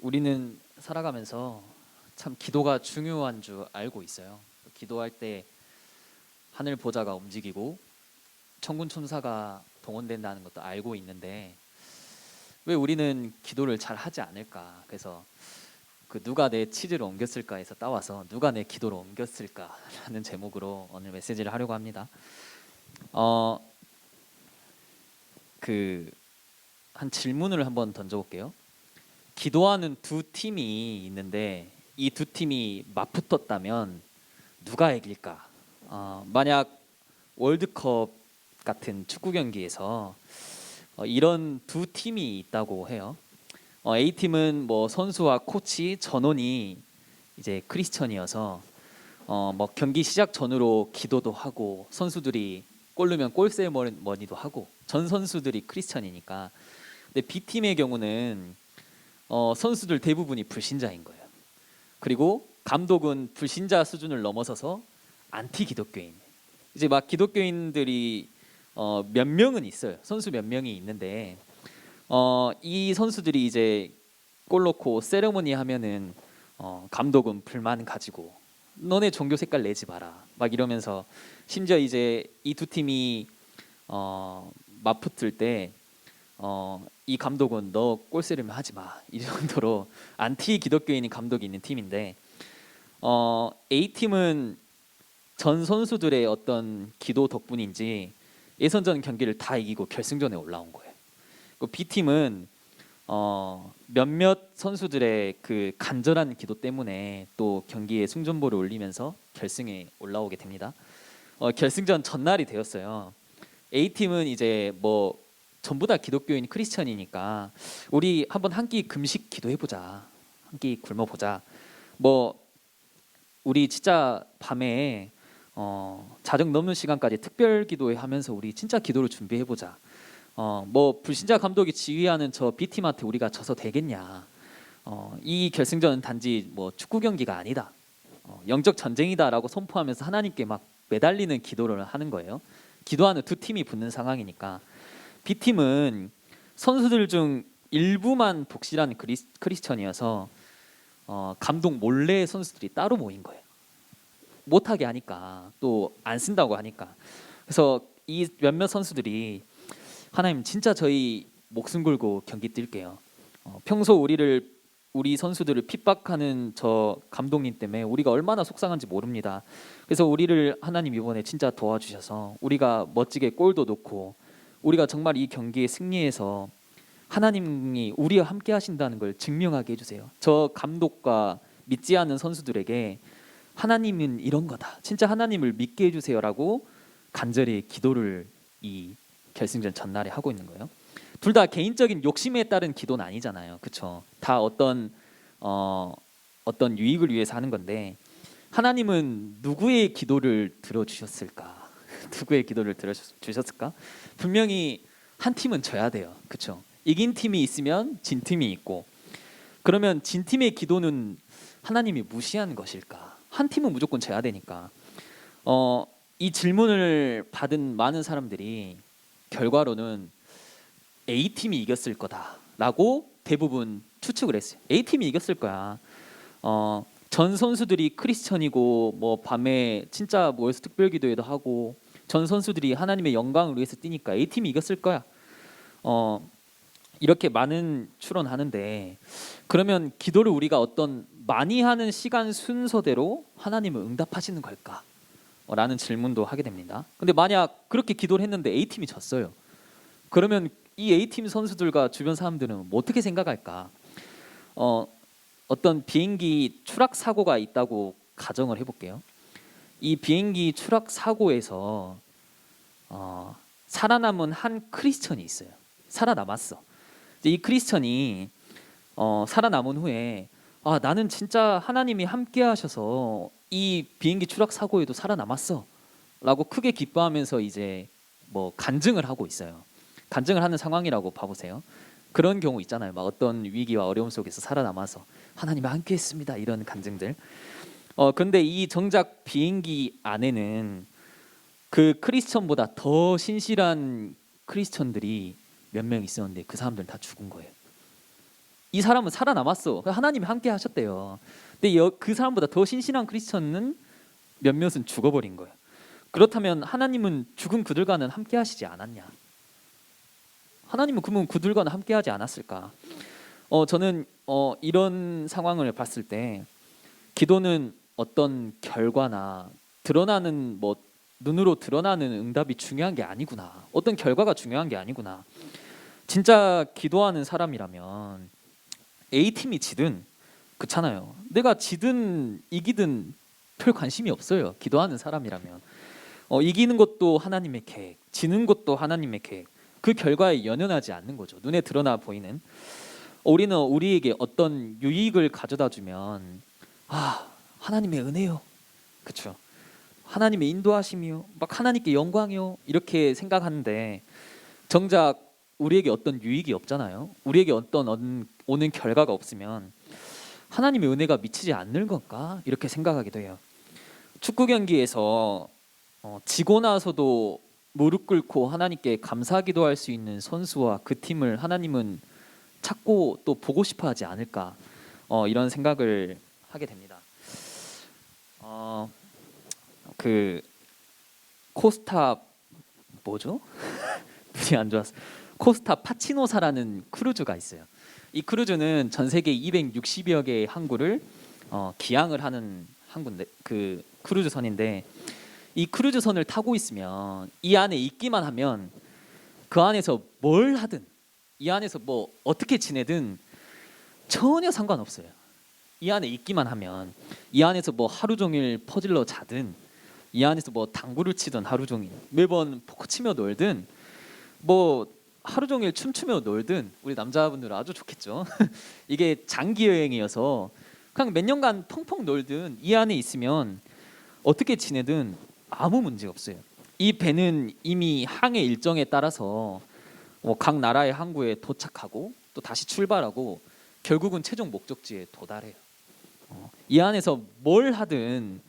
우리는 살아가면서 참 기도가 중요한 줄 알고 있어요. 기도할 때 하늘 보좌가 움직이고 천군 천사가 동원된다는 것도 알고 있는데 왜 우리는 기도를 잘 하지 않을까? 그래서 그 누가 내 치즈를 옮겼을까에서 따와서 누가 내 기도를 옮겼을까라는 제목으로 오늘 메시지를 하려고 합니다. 한 질문을 한번 던져볼게요. 기도하는 두 팀이 있는데 이 두 팀이 맞붙었다면 누가 이길까? 만약 월드컵 같은 축구 경기에서 이런 두 팀이 있다고 해요. A팀은 뭐 선수와 코치 전원이 이제 크리스천이어서 뭐 경기 시작 전으로 기도도 하고 선수들이 골 넣으면 골 세레머니도 하고 전 선수들이 크리스천이니까. 근데 B팀의 경우는 선수들 대부분이 불신자인 거예요. 그리고 감독은 불신자 수준을 넘어서서 안티 기독교인. 이제 막 기독교인들이 몇 명은 있어요. 선수 몇 명이 있는데 이 선수들이 이제 골 넣고 세레모니 하면은 감독은 불만 가지고 너네 종교 색깔 내지 마라 막 이러면서, 심지어 이제 이 두 팀이 맞붙을 때 이 감독은 너 골세르면 하지 마 이 정도로 안티 기독교인인 감독이 있는 팀인데, A팀은 전 선수들의 어떤 기도 덕분인지 예선전 경기를 다 이기고 결승전에 올라온 거예요. B팀은 몇몇 선수들의 그 간절한 기도 때문에 또 경기에 승전보를 올리면서 결승에 올라오게 됩니다. 결승전 전날이 되었어요. A팀은 이제 뭐 전부 다 기독교인 크리스천이니까 우리 한번 한 끼 금식 기도해보자, 한 끼 굶어보자, 뭐 우리 진짜 밤에 자정 넘는 시간까지 특별 기도하면서 우리 진짜 기도를 준비해보자. 뭐 불신자 감독이 지휘하는 저 B팀한테 우리가 져서 되겠냐. 이 결승전은 단지 뭐 축구 경기가 아니다, 영적 전쟁이다라고 선포하면서 하나님께 막 매달리는 기도를 하는 거예요. 기도하는 두 팀이 붙는 상황이니까. B팀은 선수들 중 일부만 독실한 크리스천이어서 감독 몰래 선수들이 따로 모인 거예요. 못하게 하니까, 또 안 쓴다고 하니까. 그래서 이 몇몇 선수들이 하나님 진짜 저희 목숨 걸고 경기 뛸게요. 평소 우리 선수들을 핍박하는 저 감독님 때문에 우리가 얼마나 속상한지 모릅니다. 그래서 우리를 하나님 이번에 진짜 도와주셔서 우리가 멋지게 골도 넣고 우리가 정말 이 경기에 승리해서 하나님이 우리와 함께 하신다는 걸 증명하게 해주세요. 저 감독과 믿지 않는 선수들에게 하나님은 이런 거다, 진짜 하나님을 믿게 해주세요라고 간절히 기도를 이 결승전 전날에 하고 있는 거예요. 둘 다 개인적인 욕심에 따른 기도는 아니잖아요, 그렇죠? 다 어떤 유익을 위해서 하는 건데, 하나님은 누구의 기도를 들어주셨을까? 누구의 기도를 들어주셨을까? 분명히 한 팀은 져야 돼요, 그렇죠? 이긴 팀이 있으면 진 팀이 있고, 그러면 진 팀의 기도는 하나님이 무시한 것일까? 한 팀은 무조건 져야 되니까. 이 질문을 받은 많은 사람들이 결과로는 A팀이 이겼을 거다라고 대부분 추측을 했어요. A팀이 이겼을 거야. 전 선수들이 크리스천이고 뭐 밤에 진짜 모여서 특별 기도회도 하고 전 선수들이 하나님의 영광을 위해서 뛰니까 A팀이 이겼을 거야. 이렇게 많은 추론하는데, 그러면 기도를 우리가 어떤 많이 하는 시간 순서대로 하나님은 응답하시는 걸까? 라는 질문도 하게 됩니다. 근데 만약 그렇게 기도를 했는데 A팀이 졌어요. 그러면 이 A팀 선수들과 주변 사람들은 뭐 어떻게 생각할까? 어떤 비행기 추락 사고가 있다고 가정을 해볼게요. 이 비행기 추락 사고에서 살아남은 한 크리스천이 있어요. 살아남았어. 이 크리스천이 살아남은 후에 나는 진짜 하나님이 함께 하셔서 이 비행기 추락 사고에도 살아남았어 라고 크게 기뻐하면서 이제 뭐 간증을 하고 있어요. 간증을 하는 상황이라고 봐보세요. 그런 경우 있잖아요. 막 어떤 위기와 어려움 속에서 살아남아서 하나님이 함께 했습니다, 이런 간증들. 근데 이 정작 비행기 안에는 그 크리스천보다 더 신실한 크리스천들이 몇 명 있었는데 그 사람들은 다 죽은 거예요. 이 사람은 살아남았어. 하나님이 함께 하셨대요. 근데 그 사람보다 더 신실한 크리스천은 몇몇은 죽어버린 거예요. 그렇다면 하나님은 죽은 그들과는 함께 하시지 않았냐? 하나님은 그러면 그들과는 함께 하지 않았을까? 저는 이런 상황을 봤을 때 기도는 어떤 결과나 드러나는 뭐 눈으로 드러나는 응답이 중요한 게 아니구나. 어떤 결과가 중요한 게 아니구나. 진짜 기도하는 사람이라면 A팀이 지든 그렇잖아요. 내가 지든 이기든 별 관심이 없어요. 기도하는 사람이라면 이기는 것도 하나님의 계획, 지는 것도 하나님의 계획. 그 결과에 연연하지 않는 거죠. 눈에 드러나 보이는. 우리는 우리에게 어떤 유익을 가져다 주면 하나님의 은혜요. 그렇죠. 하나님의 인도하심이요. 막 하나님께 영광이요. 이렇게 생각하는데 정작 우리에게 어떤 유익이 없잖아요. 우리에게 어떤 오는 결과가 없으면 하나님의 은혜가 미치지 않는 건가? 이렇게 생각하기도 해요. 축구 경기에서 지고 나서도 무릎 꿇고 하나님께 감사기도 할 수 있는 선수와 그 팀을 하나님은 찾고 또 보고 싶어 하지 않을까? 이런 생각을 하게 됩니다. 그 코스타 뭐죠? 눈이 안 좋았어. 코스타 파치노사라는 크루즈가 있어요. 이 크루즈는 전 세계 260여 개의 항구를 기항을 하는 항구인데 그 크루즈선인데 이 크루즈선을 타고 있으면 이 안에 있기만 하면 그 안에서 뭘 하든 이 안에서 뭐 어떻게 지내든 전혀 상관없어요. 이 안에 있기만 하면 이 안에서 뭐 하루 종일 퍼질러 자든 이 안에서 뭐 당구를 치든 하루 종일 매번 포크 치며 놀든 뭐 하루 종일 춤추며 놀든 우리 남자분들은 아주 좋겠죠. 이게 장기 여행이어서 그냥 몇 년간 펑펑 놀든 이 안에 있으면 어떻게 지내든 아무 문제 없어요. 이 배는 이미 항해 일정에 따라서 각 나라의 항구에 도착하고 또 다시 출발하고 결국은 최종 목적지에 도달해요. 이 안에서 뭘 하든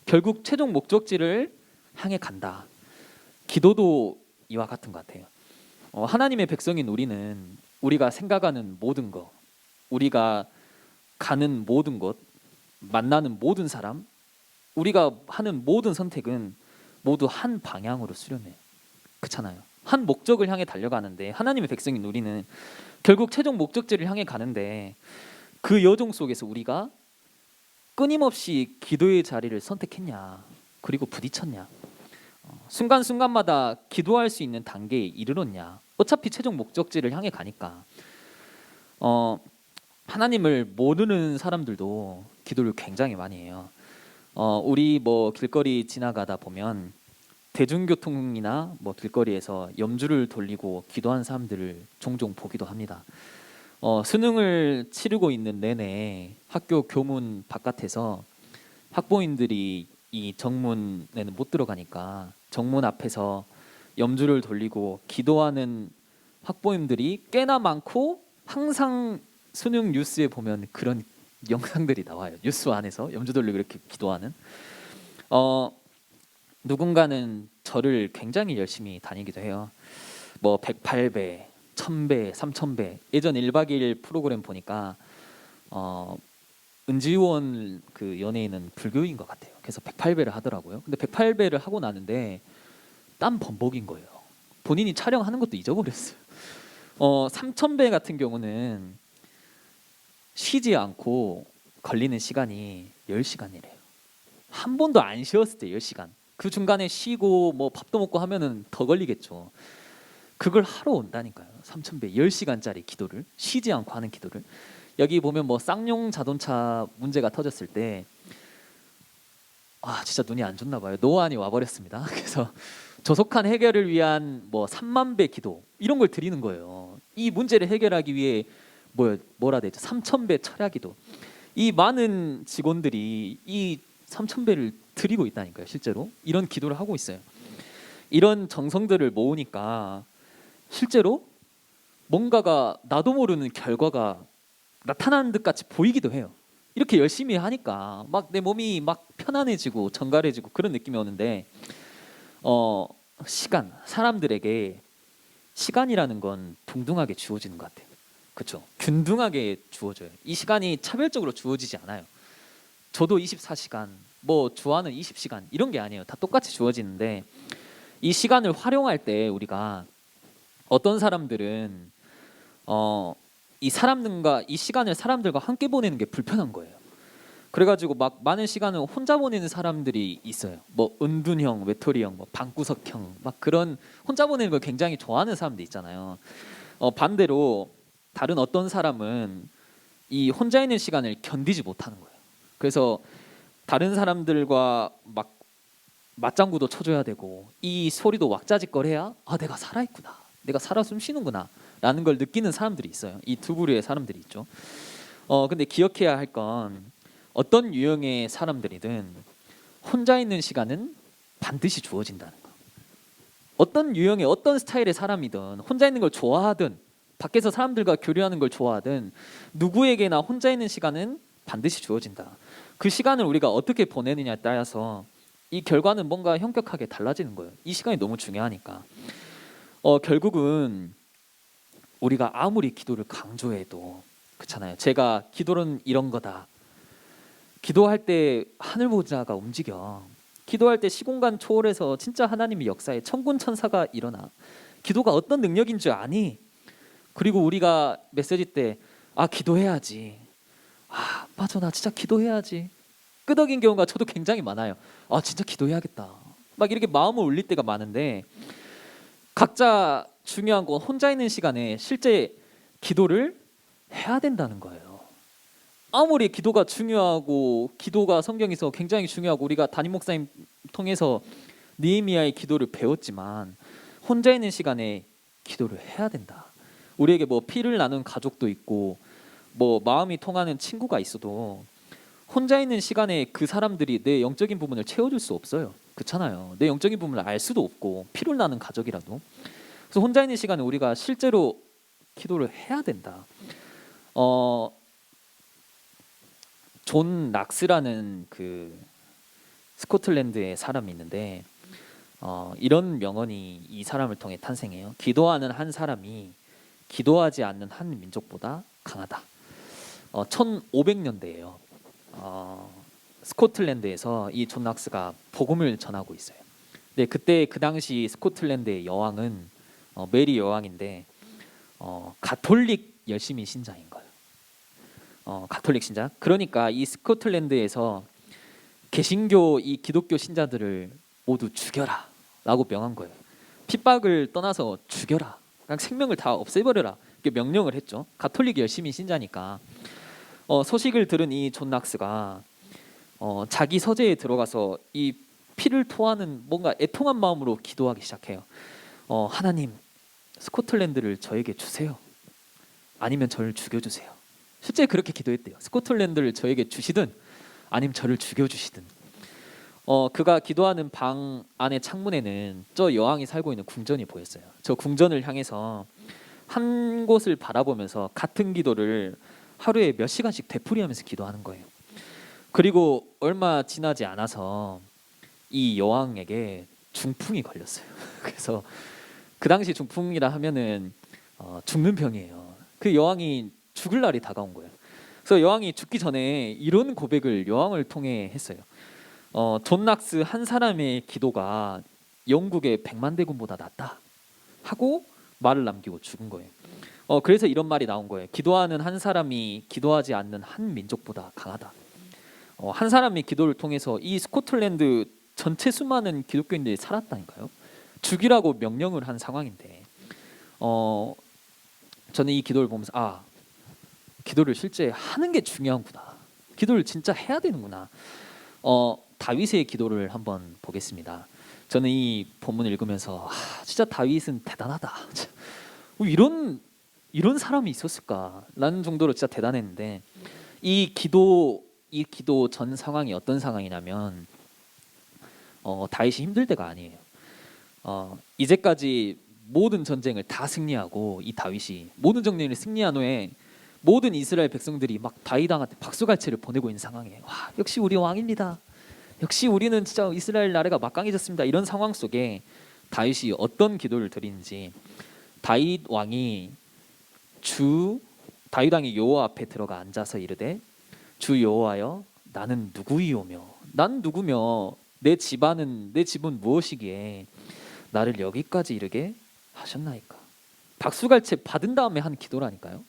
결국 최종 목적지를 향해 간다. 기도도 이와 같은 것 같아요. 하나님의 백성인 우리는 우리가 생각하는 모든 것, 우리가 가는 모든 곳, 만나는 모든 사람, 우리가 하는 모든 선택은 모두 한 방향으로 수렴해요. 그렇잖아요. 한 목적을 향해 달려가는데 하나님의 백성인 우리는 결국 최종 목적지를 향해 가는데 그 여정 속에서 우리가 끊임없이 기도의 자리를 선택했냐, 그리고 부딪혔냐, 순간순간마다 기도할 수 있는 단계에 이르렀냐. 어차피 최종 목적지를 향해 가니까 하나님을 모르는 사람들도 기도를 굉장히 많이 해요. 우리 뭐 길거리 지나가다 보면 대중교통이나 뭐 길거리에서 염주를 돌리고 기도하는 사람들을 종종 보기도 합니다. 수능을 치르고 있는 내내 학교 교문 바깥에서 학부모님들이 이 정문에는 못 들어가니까 정문 앞에서 염주를 돌리고 기도하는 학부모님들이 꽤나 많고 항상 수능 뉴스에 보면 그런 영상들이 나와요. 뉴스 안에서 염주 돌리고 이렇게 기도하는. 누군가는 저를 굉장히 열심히 다니기도 해요. 뭐 108배, 1000배, 3000배. 예전 1박 2일 프로그램 보니까 은지원 그 연예인은 불교인 것 같아요. 그래서 108배를 하더라고요. 근데 108배를 하고 나는데 땀 범벅인 거예요. 본인이 촬영하는 것도 잊어버렸어요. 3000배 같은 경우는 쉬지 않고 걸리는 시간이 10시간이래요. 한 번도 안 쉬었을 때 10시간. 그 중간에 쉬고 뭐 밥도 먹고 하면은 더 걸리겠죠. 그걸 하러 온다니까요. 3000배 10시간짜리 기도를 쉬지 않고 하는 기도를. 여기 보면 뭐 쌍용 자동차 문제가 터졌을 때 진짜 눈이 안 좋나 봐요. 노안이 와버렸습니다. 그래서 조속한 해결을 위한 뭐 3만 배 기도 이런 걸 드리는 거예요. 이 문제를 해결하기 위해 뭐라 되죠? 3000배 철야 기도. 이 많은 직원들이 이 3000배를 드리고 있다니까요. 실제로 이런 기도를 하고 있어요. 이런 정성들을 모으니까 실제로 뭔가가 나도 모르는 결과가 나타나는 듯 같이 보이기도 해요. 이렇게 열심히 하니까 막 내 몸이 막 편안해지고 정갈해지고 그런 느낌이 오는데 사람들에게 시간이라는 건 둥둥하게 주어지는 것 같아요. 그렇죠. 균등하게 주어져요. 이 시간이 차별적으로 주어지지 않아요. 저도 24시간, 뭐 주하는 20시간 이런 게 아니에요. 다 똑같이 주어지는데 이 시간을 활용할 때 우리가 어떤 사람들은 이 시간을 사람들과 함께 보내는 게 불편한 거예요. 그래가지고 막 많은 시간을 혼자 보내는 사람들이 있어요. 뭐 은둔형, 외톨이형, 뭐 방구석형, 막 그런 혼자 보내는 걸 굉장히 좋아하는 사람들 있잖아요. 반대로 다른 어떤 사람은 이 혼자 있는 시간을 견디지 못하는 거예요. 그래서 다른 사람들과 막 맞장구도 쳐줘야 되고 이 소리도 왁자지껄해야 아 내가 살아있구나, 내가 살아 숨쉬는구나 라는 걸 느끼는 사람들이 있어요. 이 두 부류의 사람들이 있죠. 근데 기억해야 할 건 어떤 유형의 사람들이든 혼자 있는 시간은 반드시 주어진다는 거. 어떤 유형의 어떤 스타일의 사람이든 혼자 있는 걸 좋아하든 밖에서 사람들과 교류하는 걸 좋아하든 누구에게나 혼자 있는 시간은 반드시 주어진다. 그 시간을 우리가 어떻게 보내느냐에 따라서 이 결과는 뭔가 현격하게 달라지는 거예요. 이 시간이 너무 중요하니까. 결국은 우리가 아무리 기도를 강조해도 그렇잖아요. 제가 기도는 이런 거다. 기도할 때 하늘 보좌가 움직여. 기도할 때 시공간 초월해서 진짜 하나님의 역사에 천군 천사가 일어나. 기도가 어떤 능력인 줄 아니? 그리고 우리가 메시지 때 기도해야지. 맞아, 나 진짜 기도해야지. 끄덕인 경우가 저도 굉장히 많아요. 진짜 기도해야겠다. 막 이렇게 마음을 올릴 때가 많은데 각자 중요한 건 혼자 있는 시간에 실제 기도를 해야 된다는 거예요. 아무리 기도가 중요하고 기도가 성경에서 굉장히 중요하고 우리가 담임 목사님 통해서 느헤미야의 기도를 배웠지만 혼자 있는 시간에 기도를 해야 된다. 우리에게 뭐 피를 나눈 가족도 있고 뭐 마음이 통하는 친구가 있어도 혼자 있는 시간에 그 사람들이 내 영적인 부분을 채워줄 수 없어요. 그렇잖아요. 내 영적인 부분을 알 수도 없고 피를 나눈 가족이라도. 그래서 혼자 있는 시간에 우리가 실제로 기도를 해야 된다. 존 낙스라는 그 스코틀랜드의 사람이 있는데 이런 명언이 이 사람을 통해 탄생해요. 기도하는 한 사람이 기도하지 않는 한 민족보다 강하다. 1500년대예요. 스코틀랜드에서 이 존 낙스가 복음을 전하고 있어요. 근데 그때 그 당시 스코틀랜드의 여왕은 메리 여왕인데 가톨릭 열심히 신자인 거예요. 가톨릭 신자. 그러니까 이 스코틀랜드에서 개신교 이 기독교 신자들을 모두 죽여라라고 명한 거예요. 핍박을 떠나서 죽여라. 그냥 생명을 다 없애버려라. 이렇게 명령을 했죠. 가톨릭 열심히 신자니까. 소식을 들은 이 존 낙스가 자기 서재에 들어가서 이 피를 토하는 뭔가 애통한 마음으로 기도하기 시작해요. 하나님, 스코틀랜드를 저에게 주세요. 아니면 저를 죽여주세요. 실제 그렇게 기도했대요. 스코틀랜드를 저에게 주시든 아니면 저를 죽여주시든. 그가 기도하는 방 안의 창문에는 저 여왕이 살고 있는 궁전이 보였어요. 저 궁전을 향해서 한 곳을 바라보면서 같은 기도를 하루에 몇 시간씩 되풀이하면서 기도하는 거예요. 그리고 얼마 지나지 않아서 이 여왕에게 중풍이 걸렸어요. 그래서 그 당시 중풍이라 하면은 죽는 병이에요. 그 여왕이 죽을 날이 다가온 거예요. 그래서 여왕이 죽기 전에 이런 고백을 여왕을 통해 했어요. 존 낙스 한 사람의 기도가 영국의 100만 대군보다 낫다 하고 말을 남기고 죽은 거예요. 그래서 이런 말이 나온 거예요. 기도하는 한 사람이 기도하지 않는 한 민족보다 강하다. 한 사람의 기도를 통해서 이 스코틀랜드 전체 수많은 기독교인들이 살았다니까요. 죽이라고 명령을 한 상황인데 저는 이 기도를 보면서 기도를 실제 하는 게 중요하구나. 기도를 진짜 해야 되는구나. 다윗의 기도를 한번 보겠습니다. 저는 이 본문을 읽으면서 진짜 다윗은 대단하다. 이런 사람이 있었을까라는 정도로 진짜 대단했는데 이 기도 전 상황이 어떤 상황이냐면 다윗이 힘들 때가 아니에요. 이제까지 모든 전쟁을 다 승리하고 이 다윗이 모든 전쟁을 승리한 후에 모든 이스라엘 백성들이 막 다윗왕한테 박수갈채를 보내고 있는 상황이에요. 역시 우리 왕입니다. 역시 우리는 진짜 이스라엘 나라가 막강해졌습니다. 이런 상황 속에 다윗이 어떤 기도를 드리는지 다윗 왕이 주 다윗 왕이 여호와 앞에 들어가 앉아서 이르되 주 여호와여 나는 누구이오며 난 누구며 내 집은 무엇이기에 나를 여기까지 이르게 하셨나이까. 박수갈채 받은 다음에 한 기도라니까요.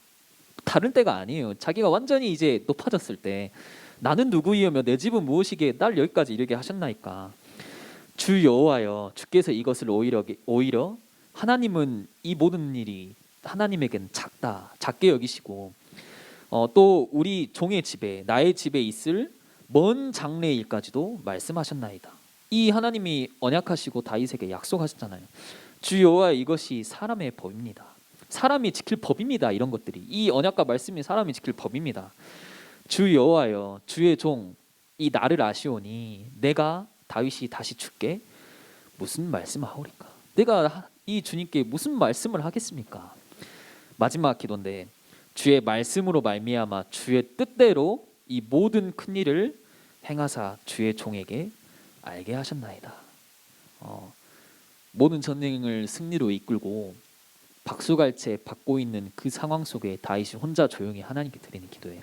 다른 때가 아니에요. 자기가 완전히 이제 높아졌을 때 나는 누구이오며 내 집은 무엇이기에 날 여기까지 이르게 하셨나이까. 주 여호와여 주께서 이것을 오히려 하나님은 이 모든 일이 하나님에겐 작게 여기시고 또 우리 종의 집에 나의 집에 있을 먼 장래의 일까지도 말씀하셨나이다. 이 하나님이 언약하시고 다윗에게 약속하셨잖아요. 주 여호와 이것이 사람의 법입니다. 사람이 지킬 법입니다. 이런 것들이 이 언약과 말씀이 사람이 지킬 법입니다. 주 여호와여 주의 종 이 나를 아시오니 내가 다윗이 다시 주께 무슨 말씀하오리까. 내가 이 주님께 무슨 말씀을 하겠습니까. 마지막 기도인데 주의 말씀으로 말미암아 주의 뜻대로 이 모든 큰 일을 행하사 주의 종에게 알게 하셨나이다. 모든 전쟁을 승리로 이끌고 박수갈채 받고 있는 그 상황 속에 다윗이 혼자 조용히 하나님께 드리는 기도예요.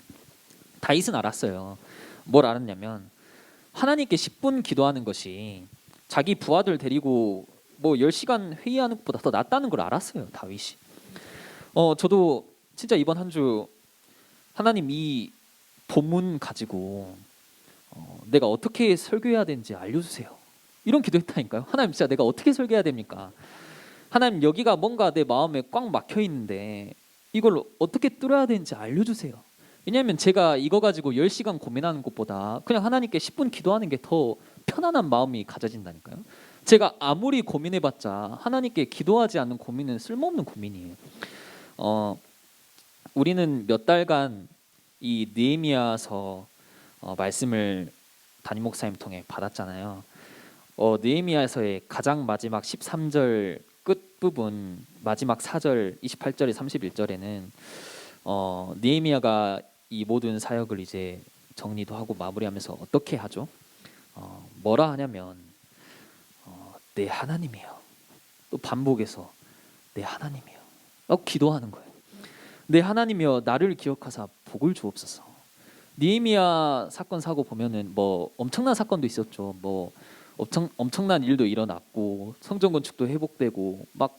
다윗은 알았어요. 뭘 알았냐면 하나님께 10분 기도하는 것이 자기 부하들 데리고 뭐 10시간 회의하는 것보다 더 낫다는 걸 알았어요. 다윗이. 저도 진짜 이번 한 주 하나님 이 본문 가지고 내가 어떻게 설교해야 되는지 알려주세요. 이런 기도했다니까요. 하나님 진짜 내가 어떻게 설교해야 됩니까? 하나님 여기가 뭔가 내 마음에 꽉 막혀 있는데 이걸 어떻게 뚫어야 되는지 알려주세요. 왜냐하면 제가 이거 가지고 10시간 고민하는 것보다 그냥 하나님께 10분 기도하는 게 더 편안한 마음이 가져진다니까요. 제가 아무리 고민해봤자 하나님께 기도하지 않는 고민은 쓸모없는 고민이에요. 우리는 몇 달간 이 느헤미야서 말씀을 담임 목사님 통해 받았잖아요. 느헤미야서의 가장 마지막 13절 끝부분 마지막 4절 28절에 31절에는 느헤미야가 이 모든 사역을 이제 정리도 하고 마무리하면서 어떻게 하죠? 뭐라 하냐면 내 하나님이요. 또 반복해서 내 하나님이요. 기도하는 거예요. 내 하나님이여 나를 기억하사 복을 주옵소서. 느헤미야 사건 사고 보면은 뭐 엄청난 사건도 있었죠. 뭐 엄청난 일도 일어났고 성전 건축도 회복되고 막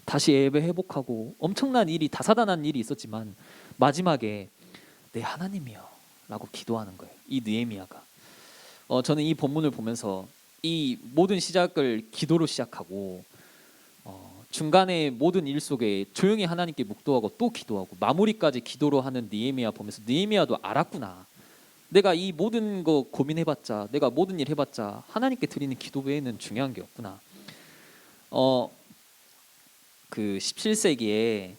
다시 예배 회복하고 엄청난 일이 다사다난 일이 있었지만 마지막에 내 하나님이여 라고 기도하는 거예요. 이 느헤미야가. 저는 이 본문을 보면서 이 모든 시작을 기도로 시작하고 중간에 모든 일 속에 조용히 하나님께 묵도하고 또 기도하고 마무리까지 기도로 하는 느헤미야 보면서 느헤미야도 알았구나. 내가 이 모든 거 고민해봤자 내가 모든 일 해봤자 하나님께 드리는 기도 외에는 중요한 게 없구나. 그 17세기에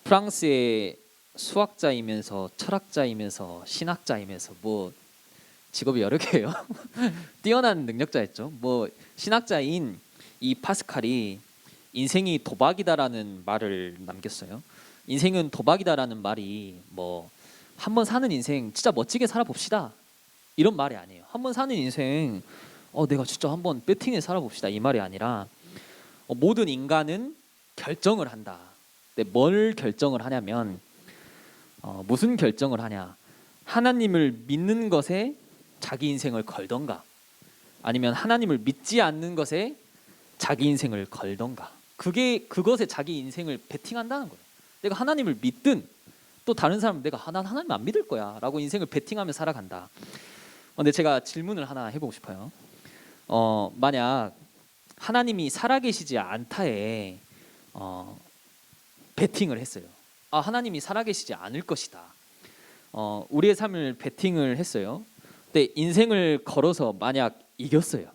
프랑스의 수학자이면서 철학자이면서 신학자이면서 뭐 직업이 여러 개예요. 뛰어난 능력자였죠. 뭐 신학자인 이 파스칼이 인생이 도박이다라는 말을 남겼어요. 인생은 도박이다라는 말이 뭐 한번 사는 인생 진짜 멋지게 살아봅시다 이런 말이 아니에요. 한번 사는 인생 내가 진짜 한번 배팅해 살아봅시다 이 말이 아니라 모든 인간은 결정을 한다. 근데 뭘 결정을 하냐면 무슨 결정을 하냐. 하나님을 믿는 것에 자기 인생을 걸던가 아니면 하나님을 믿지 않는 것에 자기 인생을 걸던가 그것에 자기 인생을 베팅한다는 거예요. 내가 하나님을 믿든 또 다른 사람은 내가 난 하나님 안 믿을 거야 라고 인생을 베팅하며 살아간다. 근데 제가 질문을 하나 해보고 싶어요. 만약 하나님이 살아계시지 않다에 베팅을 했어요. 하나님이 살아계시지 않을 것이다. 우리의 삶을 베팅을 했어요. 근데 인생을 걸어서 만약 이겼어요.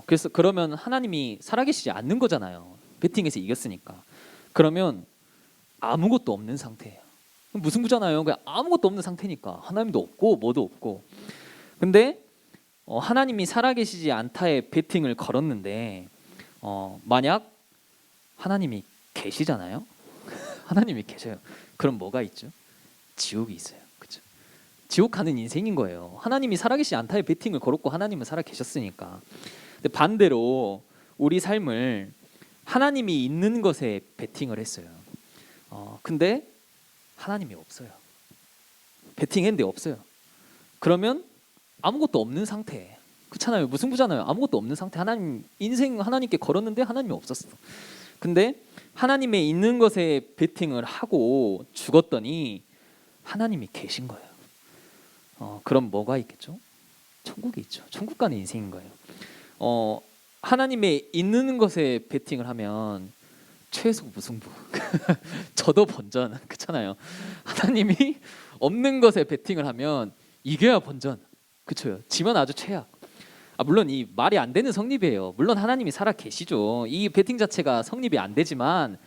그래서 그러면 하나님이 살아계시지 않는 거잖아요. 베팅에서 이겼으니까. 그러면 아무것도 없는 상태예요. 무슨 구잖아요. 그냥 아무것도 없는 상태니까 하나님도 없고 뭐도 없고. 근데 하나님이 살아계시지 않다에 베팅을 걸었는데 만약 하나님이 계시잖아요. 하나님이 계셔요. 그럼 뭐가 있죠? 지옥이 있어요. 그렇죠? 지옥 가는 인생인 거예요. 하나님이 살아계시지 않다에 베팅을 걸었고 하나님은 살아계셨으니까. 근데 반대로 우리 삶을 하나님이 있는 것에 베팅을 했어요. 근데 하나님이 없어요. 베팅했는데 없어요. 그러면 아무것도 없는 상태. 그렇잖아요. 무승부잖아요. 아무것도 없는 상태. 하나님 인생 하나님께 걸었는데 하나님이 없었어. 근데 하나님의 있는 것에 베팅을 하고 죽었더니 하나님이 계신 거예요. 그럼 뭐가 있겠죠? 천국이 있죠. 천국 가는 인생인 거예요. 하나님의 있는 것에 베팅을 하면 최소 무승부. 저도 번전. 그렇잖아요. 하나님이 없는 것에 베팅을 하면 이겨야 번전. 그렇죠. 지면 아주 최악. 물론 이 말이 안 되는 성립이에요. 물론 하나님이 살아 계시죠. 이 베팅 자체가 성립이 안 되지만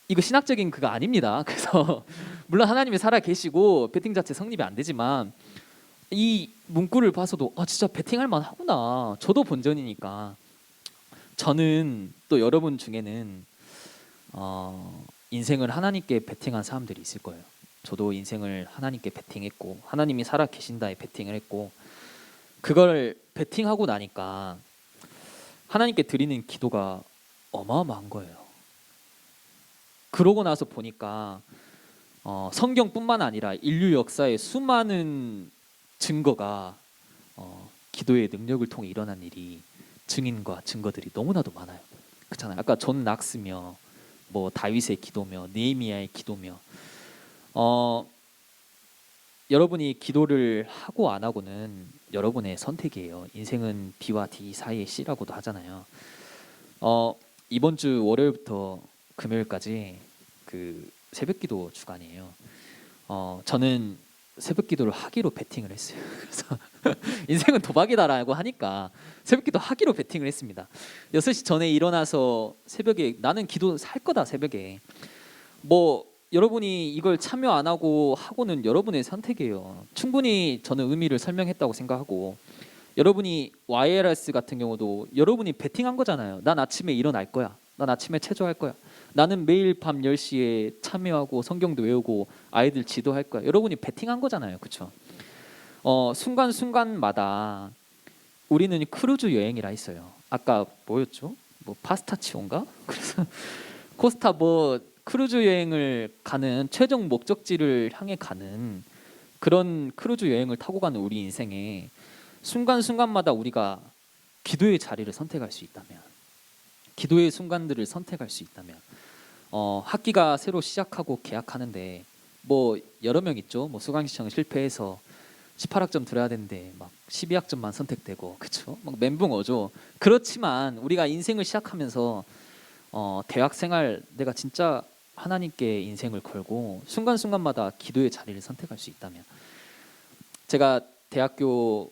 이거 신학적인 그거 아닙니다. 그래서 물론 하나님이 살아 계시고 베팅 자체 성립이 안 되지만 이 문구를 봐서도 진짜 베팅할 만하구나. 저도 본전이니까. 저는 또 여러분 중에는 인생을 하나님께 베팅한 사람들이 있을 거예요. 저도 인생을 하나님께 베팅했고 하나님이 살아 계신다에 베팅을 했고 그걸 베팅하고 나니까 하나님께 드리는 기도가 어마어마한 거예요. 그러고 나서 보니까 성경뿐만 아니라 인류 역사의 수많은 증거가 기도의 능력을 통해 일어난 일이 증인과 증거들이 너무나도 많아요. 그렇잖아요. 아까 존 낙스며 뭐 다윗의 기도며 느헤미야의 기도며 여러분이 기도를 하고 안 하고는 여러분의 선택이에요. 인생은 B와 D 사이의 C라고도 하잖아요. 이번 주 월요일부터 금요일까지 그 새벽기도 주간이에요. 저는 새벽기도를 하기로 베팅을 했어요. 그래서 인생은 도박이다라고 하니까 새벽기도 하기로 베팅을 했습니다. 6시 전에 일어나서 새벽에 나는 기도 할 거다. 새벽에 뭐 여러분이 이걸 참여 안 하고 하고는 여러분의 선택이에요. 충분히 저는 의미를 설명했다고 생각하고 여러분이 YLS 같은 경우도 여러분이 베팅한 거잖아요. 난 아침에 일어날 거야. 난 아침에 체조할 거야. 나는 매일 밤 10시에 참여하고 성경도 외우고 아이들 지도할 거야. 여러분이 베팅한 거잖아요. 그렇죠? 순간순간마다 우리는 크루즈 여행이라 있어요. 아까 뭐였죠? 뭐 파스타치오인가? 그래서 코스타 뭐 크루즈 여행을 가는 최종 목적지를 향해 가는 그런 크루즈 여행을 타고 가는 우리 인생에 순간순간마다 우리가 기도의 자리를 선택할 수 있다면, 기도의 순간들을 선택할 수 있다면, 학기가 새로 시작하고 개학하는데 뭐 여러 명 있죠. 뭐 수강시청 실패해서 18학점 들어야 되는데 막 12학점만 선택되고, 그렇죠? 막 멘붕어죠. 그렇지만 우리가 인생을 시작하면서 대학생활 내가 진짜 하나님께 인생을 걸고 순간순간마다 기도의 자리를 선택할 수 있다면, 제가 대학교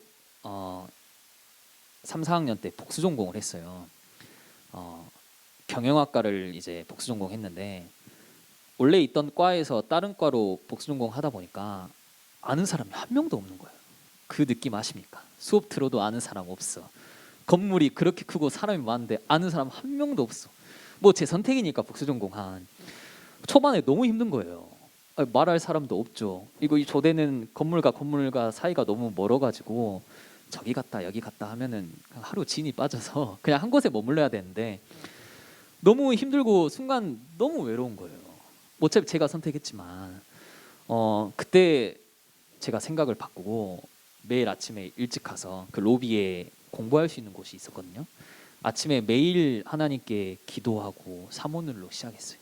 3, 4학년 때 복수 전공을 했어요. 경영학과를 이제 복수 전공했는데 원래 있던 과에서 다른 과로 복수 전공하다 보니까 아는 사람이 한 명도 없는 거예요. 그 느낌 아십니까? 수업 들어도 아는 사람 없어. 건물이 그렇게 크고 사람이 많은데 아는 사람 한 명도 없어. 뭐 제 선택이니까 복수 전공한. 초반에 너무 힘든 거예요. 말할 사람도 없죠. 이거 이 조대는 건물과 사이가 너무 멀어가지고 저기 갔다 여기 갔다 하면은 하루 진이 빠져서 그냥 한 곳에 머물러야 되는데 너무 힘들고 순간 너무 외로운 거예요. 어차피 제가 선택했지만 그때 제가 생각을 바꾸고 매일 아침에 일찍 가서 그 로비에 공부할 수 있는 곳이 있었거든요. 아침에 매일 하나님께 기도하고 사모늘로 시작했어요.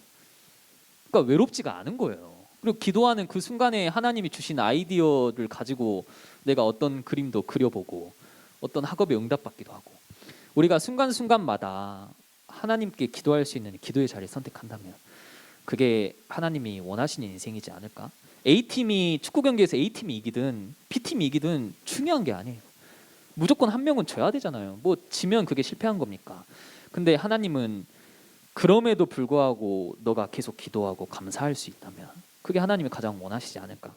그러니까 외롭지가 않은 거예요. 그리고 기도하는 그 순간에 하나님이 주신 아이디어를 가지고 내가 어떤 그림도 그려보고 어떤 학업에 응답받기도 하고, 우리가 순간순간마다 하나님께 기도할 수 있는 기도의 자리를 선택한다면 그게 하나님이 원하시는 인생이지 않을까? A팀이 축구 경기에서 A팀이 이기든 B팀이 이기든 중요한 게 아니에요. 무조건 한 명은 져야 되잖아요. 뭐 지면 그게 실패한 겁니까? 근데 하나님은 그럼에도 불구하고 너가 계속 기도하고 감사할 수 있다면 그게 하나님이 가장 원하시지 않을까?